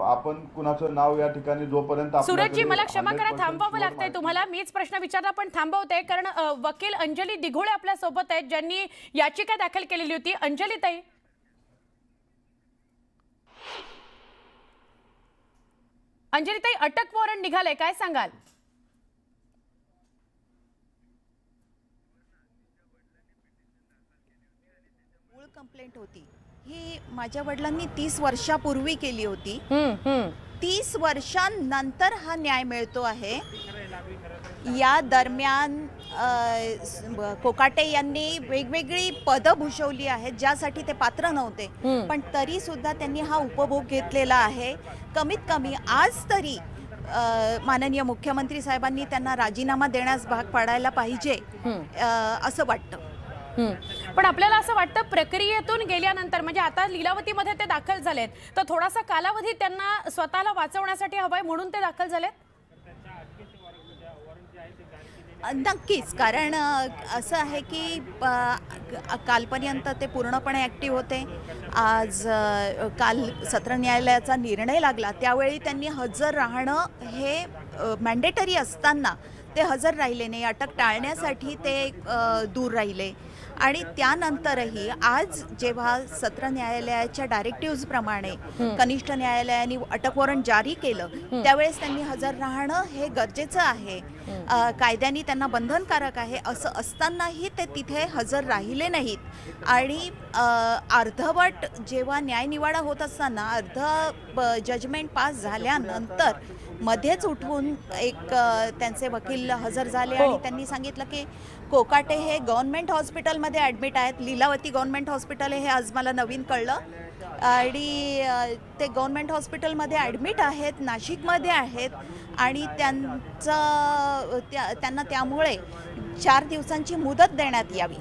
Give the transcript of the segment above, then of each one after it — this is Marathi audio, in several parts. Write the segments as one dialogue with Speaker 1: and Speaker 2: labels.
Speaker 1: आपण कुणाचं नाव या ठिकाणी जोपर्यंत
Speaker 2: सूरजजी मला क्षमा करा, थांबावं लागतंय तुम्हाला. मीच प्रश्न विचारला पण थांबवते, कारण वकील अंजली दिघोळे आपल्या सोबत आहेत, ज्यांनी याचिका दाखल केलेली होती. अंजली ताई, अटक वॉरंट निघालंय, काय सांगाल?
Speaker 3: मूळ कंप्लेंट होती ही माझ्या वडिलांनी 30 वर्षापूर्वी केली होती. 30 वर्षांनंतर हा न्याय मिळतो आहे. या दरम्यान कोकाटे यांनी वेगवेगळी पदं भूषवली आहेत ज्यासाठी ते पात्र नव्हते, पण तरी सुद्धा त्यांनी हा उपभोग घेतलेला आहे. कमीत कमी आज तरी माननीय मुख्यमंत्री साहेबांनी त्यांना राजीनामा देण्यास भाग पाडायला पाहिजे असं वाटतं.
Speaker 2: पण आपल्याला असं वाटतं प्रक्रियेतून गेल्यानंतर, म्हणजे आता लीलावतीमध्ये ते दाखल झालेत, तर थोडासा कालावधी त्यांना स्वतःला वाचवण्यासाठी हवाय म्हणून ते दाखल झालेत.
Speaker 3: नक्कीच, कारण असं आहे की कालपर्यंत ते पूर्णपणे ॲक्टिव्ह होते. आज काल सत्र न्यायालयाचा निर्णय लागला त्यावेळी त्यांनी हजर राहणं हे मॅन्डेटरी असताना ते हजर राहिले नाही. अटक टाळण्यासाठी ते दूर राहिले आणि त्यानंतरही आज जेव्हा सत्र न्यायालयाच्या डायरेक्टिव्हजप्रमाणे कनिष्ठ न्यायालयाने अटक वॉरंट जारी केलं त्यावेळेस त्यांनी हजर राहणं हे गरजेचं आहे. कायद्याने त्यांना बंधनकारक आहे. असं असतानाही ते तिथे हजर राहिले नाहीत आणि अर्धवट जेव्हा न्यायनिवाडा होत असताना जजमेंट पास झाल्यानंतर मध्येच उठून एक त्यांचे वकील हजर झाले आणि त्यांनी सांगितलं की कोकाटे हे गव्हर्नमेंट हॉस्पिटलमध्ये ॲडमिट आहेत. लीलावती गव्हर्नमेंट हॉस्पिटल हे आज मला नवीन कळलं आणि ते गव्हर्नमेंट हॉस्पिटलमध्ये ॲडमिट आहेत, नाशिकमध्ये आहेत आणि त्यांना त्यामुळे 4 दिवसांची मुदत देण्यात यावी.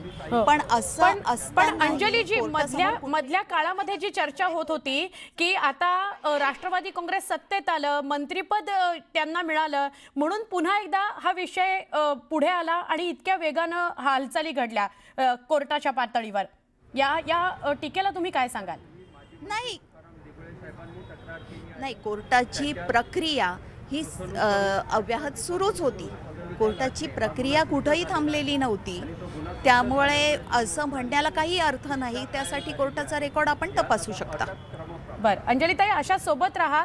Speaker 3: पण असं
Speaker 2: पण अंजलीजी, मधल्या काळामध्ये जी चर्चा होत होती की आता राष्ट्रवादी काँग्रेस सत्तेत आलं, मंत्रीपद त्यांना मिळालं म्हणून पुन्हा एकदा हा विषय पुढे आला आणि इतक्या वेगानं हालचाली घडल्या कोर्टाच्या पातळीवर. या टीकेला तुम्ही काय सांगाल?
Speaker 3: नाही, कोर्टाची प्रक्रिया ही अव्याहत सुरूच होती. कोर्टाची प्रक्रिया कुठंही थांबलेली नव्हती. त्यामुळे असं म्हणण्याला काही अर्थ नाही. त्यासाठी कोर्टाचा रेकॉर्ड आपण तपासू शकता.
Speaker 2: बरं अंजलीताई, अशा सोबत राहा.